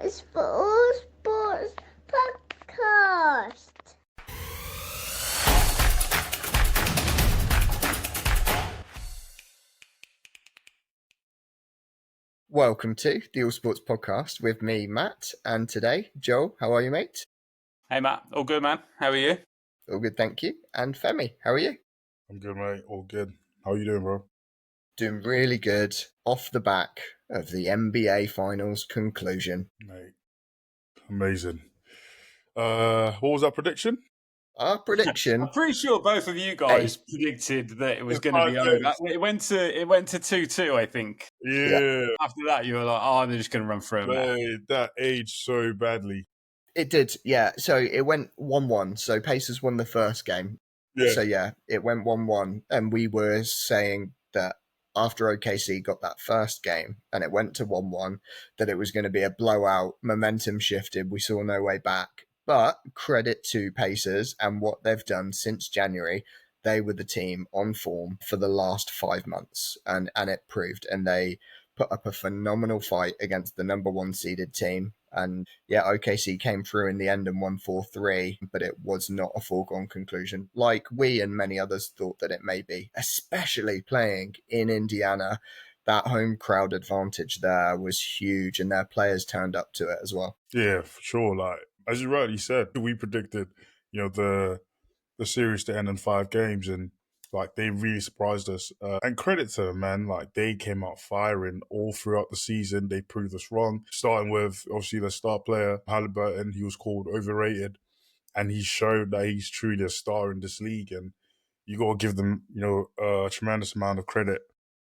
Sports podcast. Welcome to the All Sports Podcast with me, Matt, and today, Joel. How are you, mate? Hey, Matt. All good, man. How are you? All good, thank you. And Femi, how are you? I'm good, mate. All good. How are you doing, bro? Doing really good off the back of the NBA Finals conclusion. Mate, amazing. What was that prediction? Our prediction. I'm pretty sure both of you guys predicted that it was going to be over. It went to 2-2, I think. Yeah. After that, you were like, "Oh, they're just going to run through them." Mate, that aged so badly. It did, yeah. So it went 1-1. So Pacers won the first game. Yeah. So yeah, it went 1-1, and we were saying that after OKC got that first game and it went to 1-1, that it was going to be a blowout. Momentum shifted. We saw no way back. But credit to Pacers and what they've done since January. They were the team on form for the last 5 months, and it proved. And they put up a phenomenal fight against the number one seeded team. And yeah, OKC came through in the end and won 4-3, but it was not a foregone conclusion, like we and many others thought that it may be, especially playing in Indiana. That home crowd advantage there was huge, and their players turned up to it as well. Yeah, for sure. Like, as you rightly said, we predicted, the series to end in 5 games, and like they really surprised us. And credit to them, man. Like they came out firing all throughout the season. They proved us wrong. Starting with obviously the star player Halliburton, he was called overrated, and he showed that he's truly a star in this league. And you got to give them, a tremendous amount of credit.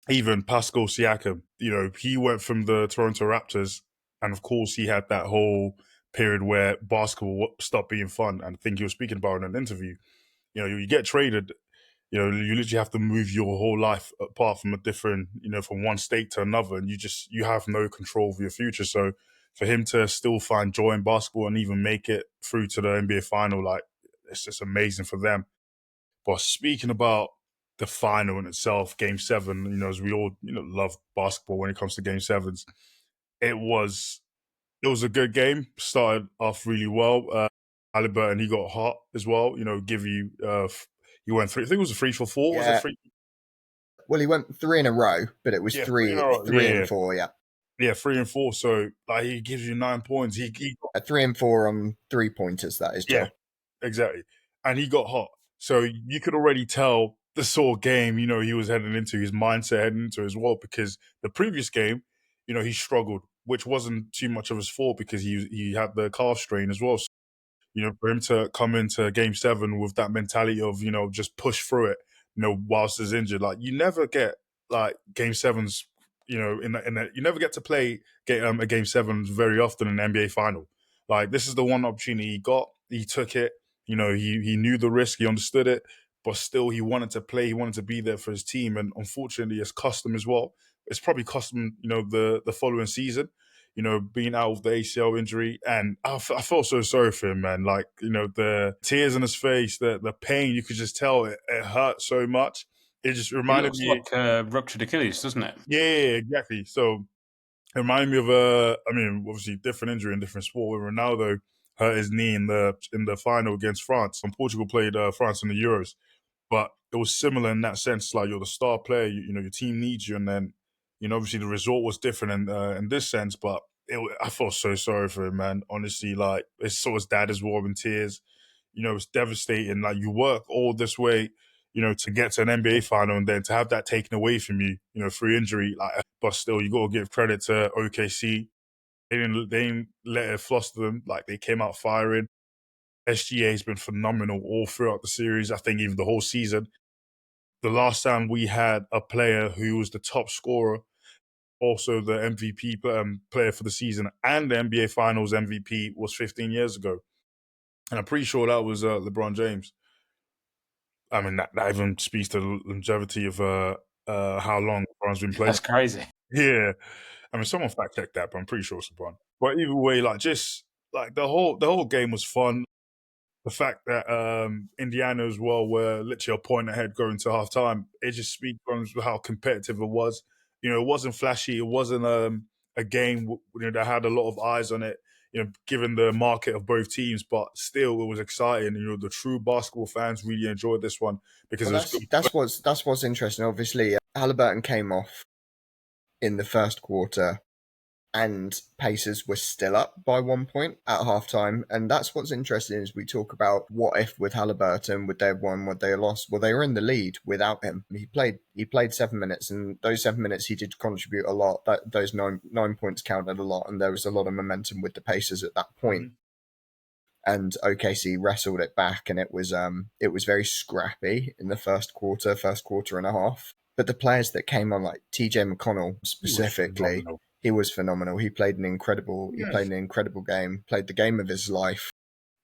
Even Pascal Siakam, he went from the Toronto Raptors, and of course he had that whole period where basketball stopped being fun. And I think he was speaking about in an interview. You get traded, you literally have to move your whole life apart from a different, from one state to another, and you have no control of your future. So for him to still find joy in basketball and even make it through to the NBA final, like, it's just amazing for them. But speaking about the final in itself, Game 7, as we all, love basketball when it comes to Game 7s, it was a good game. Started off really well. Halliburton, he got hot as well. He went 3. I think it was a 3 for 4. Yeah. Was it 3? Well, he went 3 in a row, but it was three and 4. Yeah. Yeah, 3 and 4. So like he gives you 9 points. He got 3 and 4 on 3-pointers. That is true. Yeah, exactly. And he got hot. So you could already tell the sort of game, he was heading into, his mindset heading into as well, because the previous game, he struggled, which wasn't too much of his fault because he had the calf strain as well. So, for him to come into Game 7 with that mentality of, just push through it, whilst he's injured. Like, you never get, like, Game 7s, you never get to play a Game 7 very often in an NBA final. Like, this is the one opportunity he got. He took it. He knew the risk. He understood it. But still, he wanted to play. He wanted to be there for his team. And unfortunately, it's cost him as well. It's probably cost him, the following season, being out of the ACL injury. And I felt so sorry for him, man. Like, the tears on his face, the pain, you could just tell it hurt so much. It just reminded me. It looks like ruptured Achilles, doesn't it? Yeah, exactly. So it reminded me of obviously different injury in different sport, where Ronaldo hurt his knee in the final against France, and Portugal played France in the Euros. But it was similar in that sense. Like, you're the star player, your team needs you, and then obviously the result was different in this sense. But I felt so sorry for him, man. Honestly, like, I saw his dad as well in tears. It's devastating. Like, you work all this way, to get to an NBA final, and then to have that taken away from you, through injury. Like, but still, you got to give credit to OKC. They didn't let it fluster them. Like, they came out firing. SGA has been phenomenal all throughout the series. I think even the whole season. The last time we had a player who was the top scorer, also the MVP player for the season, and the NBA Finals MVP, was 15 years ago. And I'm pretty sure that was LeBron James. I mean, that even speaks to the longevity of how long LeBron's been playing. That's crazy. Yeah. I mean, someone fact check that, but I'm pretty sure it's LeBron. But either way, like, just like the whole game was fun. The fact that Indiana as well were literally a point ahead going to halftime, it just speaks on how competitive it was. It wasn't flashy. It wasn't a game that had a lot of eyes on it, given the market of both teams, but still it was exciting. The true basketball fans really enjoyed this one because it was good. That's what's interesting. Obviously, Halliburton came off in the first quarter, and Pacers were still up by 1 point at halftime. And that's what's interesting as we talk about what if with Halliburton, would they have won, would they have lost? Well, they were in the lead without him. He played 7 minutes, and those 7 minutes he did contribute a lot. Those nine points counted a lot, and there was a lot of momentum with the Pacers at that point. Mm-hmm. And OKC wrestled it back, and it was very scrappy in the first quarter and a half. But the players that came on, like TJ McConnell specifically, he was phenomenal. He played an incredible game, played the game of his life.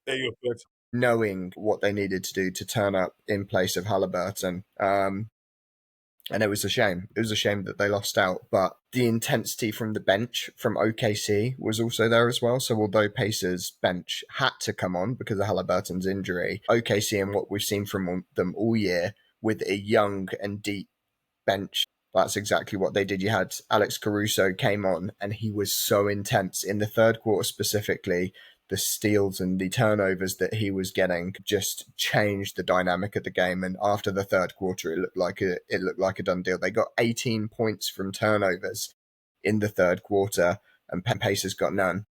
There you go. Knowing what they needed to do to turn up in place of Halliburton. And it was a shame. It was a shame that they lost out. But the intensity from the bench from OKC was also there as well. So although Pacers bench had to come on because of Halliburton's injury, OKC and what we've seen from them all year with a young and deep bench, that's exactly what they did. You had Alex Caruso came on, and he was so intense in the third quarter specifically. The steals and the turnovers that he was getting just changed the dynamic of the game. And after the third quarter, it looked like a done deal. They got 18 points from turnovers in the third quarter, and Pacers got none.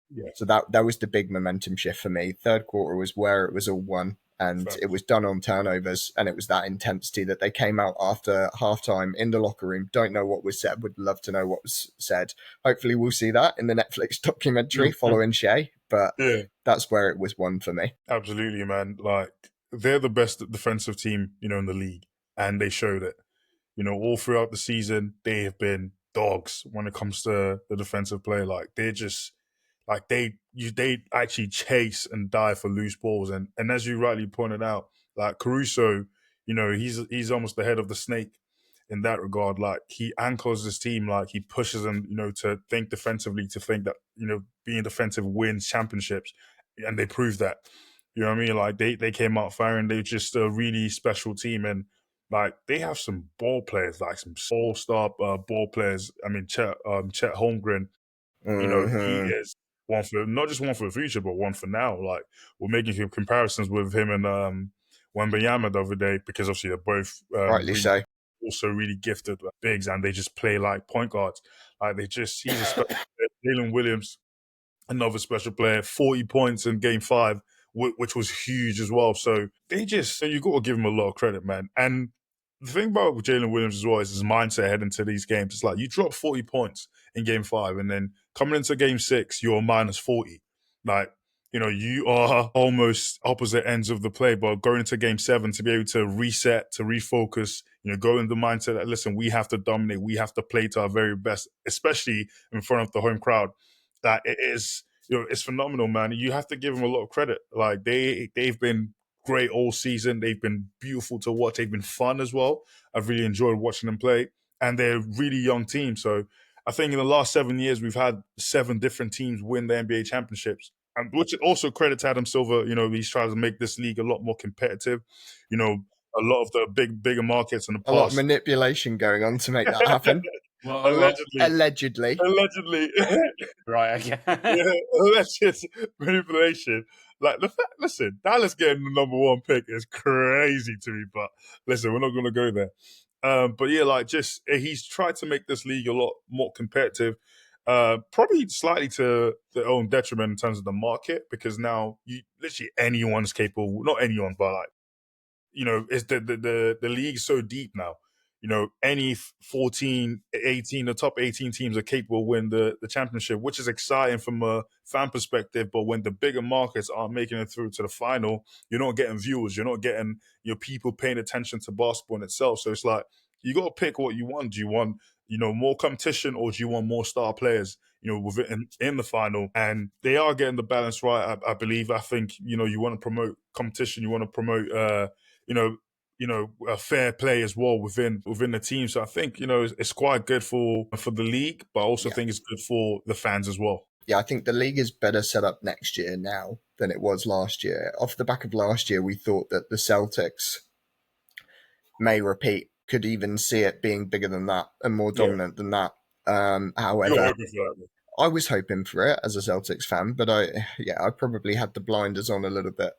Yeah. So that was the big momentum shift for me. Third quarter was where it was all won. And it was done on turnovers, and it was that intensity that they came out after halftime in the locker room. Don't know what was said. Would love to know what was said. Hopefully we'll see that in the Netflix documentary following Shea, but that's where it was won for me. Absolutely, man. Like, they're the best defensive team, in the league, and they showed it. All throughout the season, they have been dogs when it comes to the defensive play. Like, they're just... Like they actually chase and die for loose balls, and as you rightly pointed out, like Caruso, he's almost the head of the snake in that regard. Like, he anchors his team, like he pushes them, to think defensively, to think that being defensive wins championships, and they prove that. You know what I mean? Like they came out firing. They're just a really special team, and like they have some ball players, like some all-star ball players. I mean, Chet Holmgren. He is not just one for the future, but one for now. Like, we're making comparisons with him and Wembanyama the other day because obviously they're both rightly so. Also really gifted bigs, and they just play like point guards. Like he's a special player. Jalen Williams, another special player, 40 points in Game 5, which was huge as well. So you got to give him a lot of credit, man. And the thing about Jalen Williams as well is his mindset heading into these games. It's like you drop 40 points in Game 5, and then coming into Game 6, you're minus 40. Like, you are almost opposite ends of the play, but going into Game 7 to be able to reset, to refocus, go in the mindset that, listen, we have to dominate, we have to play to our very best, especially in front of the home crowd. That it is, it's phenomenal, man. You have to give them a lot of credit. Like, they've been great all season. They've been beautiful to watch. They've been fun as well. I've really enjoyed watching them play, and they're a really young team. So I think in the last 7 years, we've had 7 different teams win the NBA championships, and which also credit to Adam Silver. He's trying to make this league a lot more competitive. A lot of the bigger markets in the past. A lot of manipulation going on to make that happen. Well, allegedly. Right, okay. Alleged manipulation. Like, listen, Dallas getting the number 1 pick is crazy to me, but listen, we're not going to go there. But yeah, like, just he's tried to make this league a lot more competitive, probably slightly to their own detriment in terms of the market, because now literally anyone's capable, not anyone, but like, it's the league's so deep now. Any 14, 18, the top 18 teams are capable of winning the championship, which is exciting from a fan perspective. But when the bigger markets aren't making it through to the final, you're not getting viewers. You're not getting people paying attention to basketball in itself. So it's like, you got to pick what you want. Do you want, more competition, or do you want more star players, within in the final? And they are getting the balance right, I believe. I think, you want to promote competition. You want to promote, a fair play as well within the team. So I think, it's quite good for the league, but I also think it's good for the fans as well. Yeah, I think the league is better set up next year now than it was last year. Off the back of last year, we thought that the Celtics may repeat, could even see it being bigger than that and more dominant than that. However, You're hoping for that. I was hoping for it as a Celtics fan, but I probably had the blinders on a little bit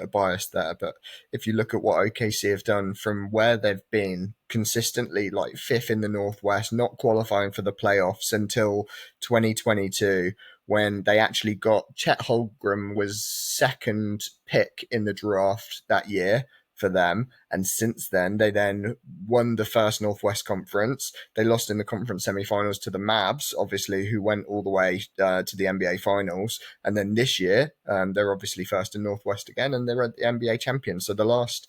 of bias there. But if you look at what OKC have done from where they've been consistently, like fifth in the Northwest, not qualifying for the playoffs until 2022, when they actually got Chet Holmgren was second pick in the draft that year for them. And since then, they then won the first Northwest Conference. They lost in the conference semifinals to the Mavs, obviously, who went all the way to the NBA Finals. And then this year, they're obviously first in Northwest again, and they're the NBA champions. So the last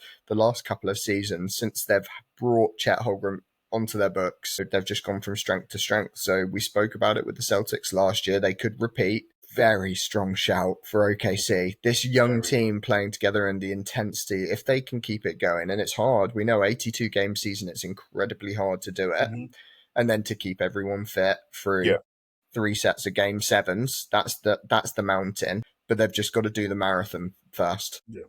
couple of seasons, since they've brought Chet Holmgren onto their books, they've just gone from strength to strength. So we spoke about it with the Celtics last year. They could repeat. Very strong shout for OKC. This young team playing together and the intensity, if they can keep it going, and it's hard. We know 82 game season, it's incredibly hard to do it. Mm-hmm. And then to keep everyone fit through 3 sets of game sevens, that's the mountain. But they've just got to do the marathon first. Yeah.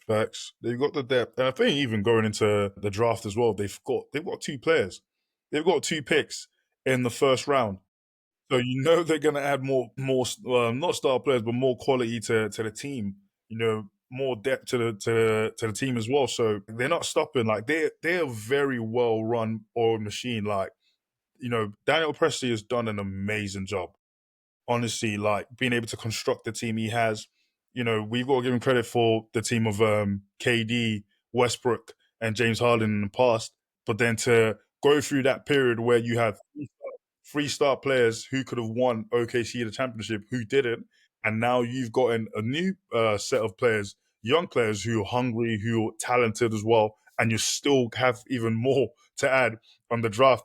Facts. They've got the depth. And I think even going into the draft as well, they've got 2 players. They've got 2 picks in the first round. So you know they're going to add more not star players, but more quality to the team. You know, more depth to the team as well. So they're not stopping. Like they're a very well run oil machine. Like, you know, Daniel Presti has done an amazing job. Honestly, like being able to construct the team he has. You know, we've got to give him credit for the team of KD, Westbrook, and James Harden in the past. But then to go through that period where you have 3-star players who could have won OKC the championship, who didn't, and now you've gotten a new set of players, young players who are hungry, who are talented as well, and you still have even more to add on the draft.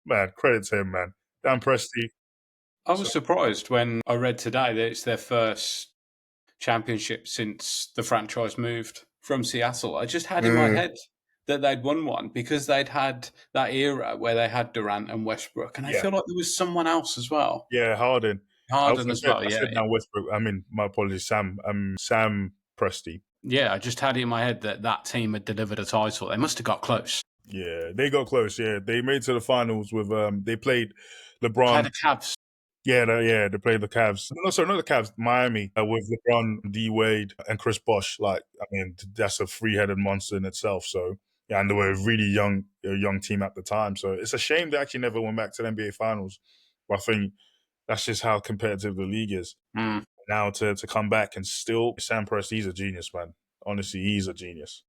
Man, credit to him, man. Dan Presti. I was surprised when I read today that it's their first championship since the franchise moved from Seattle. I just had in my head that they'd won one because they'd had that era where they had Durant and Westbrook, and I feel like there was someone else as well. Yeah, Harden. Harden as well. I said now Westbrook. I mean, my apologies, Sam. Sam Presti. Yeah, I just had it in my head that team had delivered a title. They must have got close. Yeah, they got close. Yeah, they made it to the finals with they played LeBron. Had the Cavs. Yeah, they played the Cavs. No, sorry, not the Cavs. Miami with LeBron, D Wade, and Chris Bosh. Like, I mean, that's a 3-headed monster in itself. So yeah, and they were a really young team at the time. So it's a shame they actually never went back to the NBA Finals. But I think that's just how competitive the league is. Now to come back and still, Sam Presti, he's a genius, man. Honestly, he's a genius.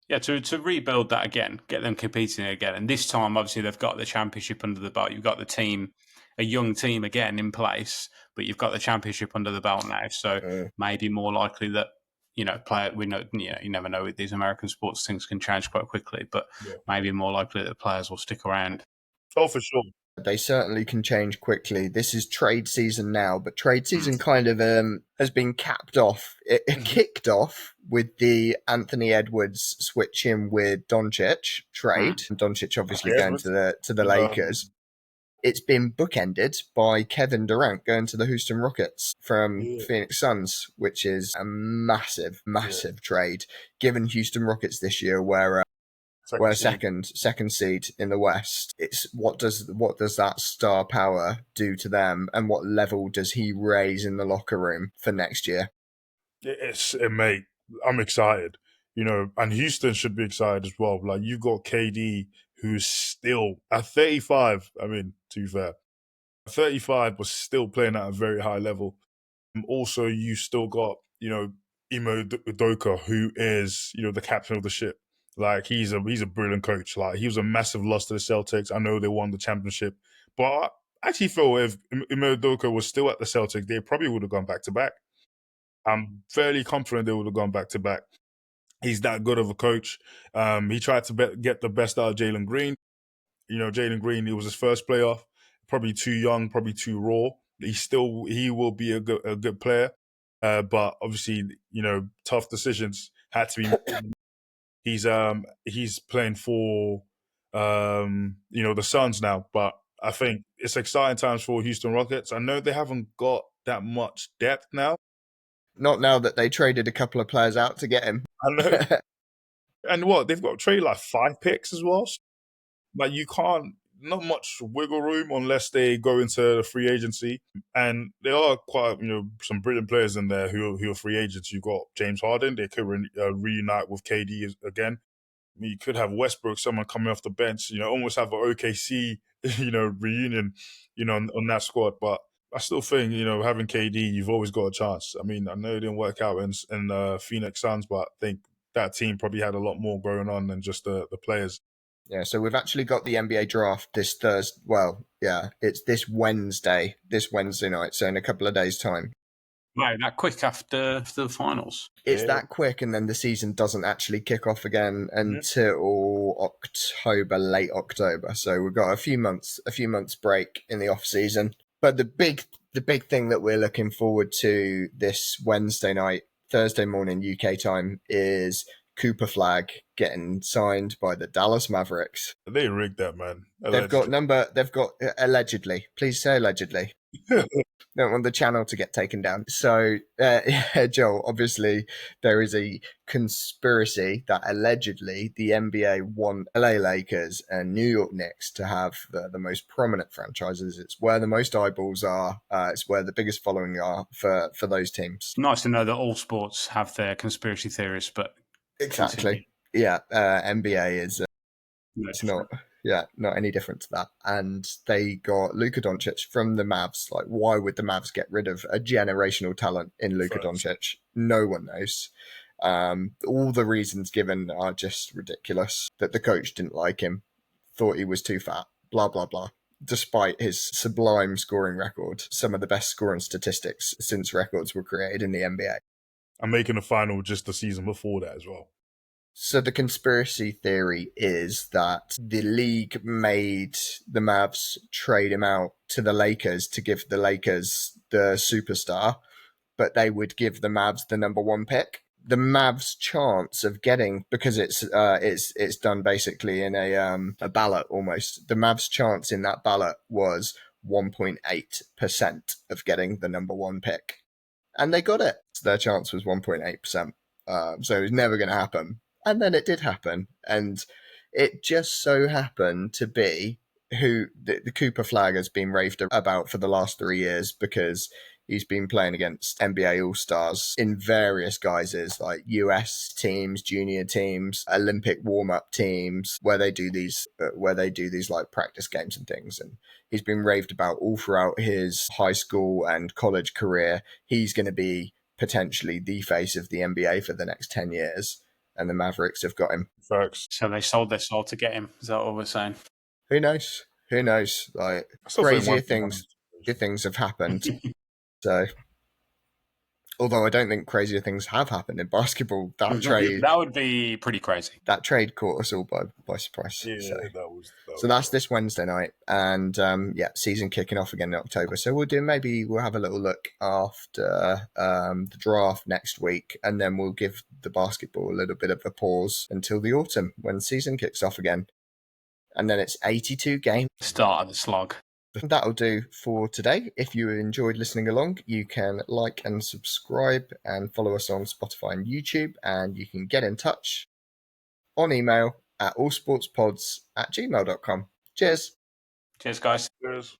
Yeah, to rebuild that again, get them competing again. And this time, obviously, they've got the championship under the belt. You've got the team, a young team again in place, but you've got the championship under the belt now. So maybe more likely that, you know, you never know with these American sports, things can change quite quickly, but maybe more likely that players will stick around. Oh, for sure. They certainly can change quickly. This is trade season now, but trade season kind of has been capped off. It kicked off with the Anthony Edwards switching with Doncic trade. Doncic obviously going to the Lakers. It's been bookended by Kevin Durant going to the Houston Rockets from Phoenix Suns, which is a massive trade, given Houston Rockets this year where second seed in the West. It's what does that star power do to them, and what level does he raise in the locker room for next year? Mate, I'm excited. You know, and Houston should be excited as well. Like, you've got KD, who's still at 35. I mean, to be fair, 35 was still playing at a very high level. Also, you still got, you know, Ime Udoka, who is, you know, the captain of the ship. Like, he's a brilliant coach. Like, he was a massive loss to the Celtics. I know they won the championship, but I actually feel if Ime Udoka was still at the Celtics, they probably would have gone back to back. I'm fairly confident they would have gone back to back. He's that good of a coach. He tried to get the best out of Jalen Green. You know, Jalen Green, it was his first playoff. Probably too young, probably too raw. He will be a good player. But obviously, you know, tough decisions had to be made. He's playing for you know, the Suns now, but I think it's exciting times for Houston Rockets. I know they haven't got that much depth now. Not now that they traded a couple of players out to get him. I know. And what, they've got to trade like 5 picks as well. Like, you can't, not much wiggle room unless they go into the free agency. And there are quite, some brilliant players in there who are free agents. You've got James Harden. They could reunite with KD again. I mean, you could have Westbrook, someone coming off the bench, almost have an OKC, reunion, on that squad. But I still think, having KD, you've always got a chance. I mean, I know it didn't work out in Phoenix Suns, but I think that team probably had a lot more going on than just the players. Yeah, so we've actually got the NBA draft this Thursday. Well, yeah, it's this Wednesday night, so in a couple of days' time. Right, that quick after the finals. It's that quick, and then the season doesn't actually kick off again until October, late October. So we've got a few months break in the off season. But the big thing that we're looking forward to this Wednesday night, Thursday morning UK time, is Cooper Flag getting signed by the Dallas Mavericks. They rigged that, man. They've got allegedly. Please say allegedly. Don't want the channel to get taken down. So, Joel, obviously there is a conspiracy that allegedly the NBA want LA Lakers and New York Knicks to have the most prominent franchises. It's where the most eyeballs are. It's where the biggest following are for those teams. Nice to know that all sports have their conspiracy theories, but exactly. Yeah, NBA is not any different to that. And they got Luka Doncic from the Mavs. Like, why would the Mavs get rid of a generational talent in Luka Doncic? No one knows. All the reasons given are just ridiculous. That the coach didn't like him, thought he was too fat, blah, blah, blah. Despite his sublime scoring record, some of the best scoring statistics since records were created in the NBA. I'm making a final just the season before that as well. So the conspiracy theory is that the league made the Mavs trade him out to the Lakers to give the Lakers the superstar, but they would give the Mavs the number one pick. The Mavs' chance of getting, because it's done basically in a ballot almost. The Mavs' chance in that ballot was 1.8% of getting the number one pick, and they got it. So their chance was 1.8%. So it was never going to happen. And then it did happen, and it just so happened to be who the Cooper Flag has been raved about for the last 3 years, because he's been playing against NBA All-Stars in various guises, like US teams, junior teams, Olympic warm-up teams, where they do these like practice games and things. And he's been raved about all throughout his high school and college career. He's going to be potentially the face of the NBA for the next 10 years. And the Mavericks have got him. Facts. So they sold their soul to get him. Is that what we're saying? Who knows? Like, crazier things have happened. So, although I don't think crazier things have happened in basketball, that would be pretty crazy. That trade caught us all by surprise. Yeah, so that was that's this Wednesday night, and season kicking off again in October. So we'll have a little look after the draft next week, and then we'll give the basketball a little bit of a pause until the autumn when season kicks off again, and then it's 82 games. Start of the slog. That'll do for today. If you enjoyed listening along, you can like and subscribe and follow us on Spotify and YouTube, and you can get in touch on email at allsportspods@gmail.com. Cheers. Cheers, guys. Cheers.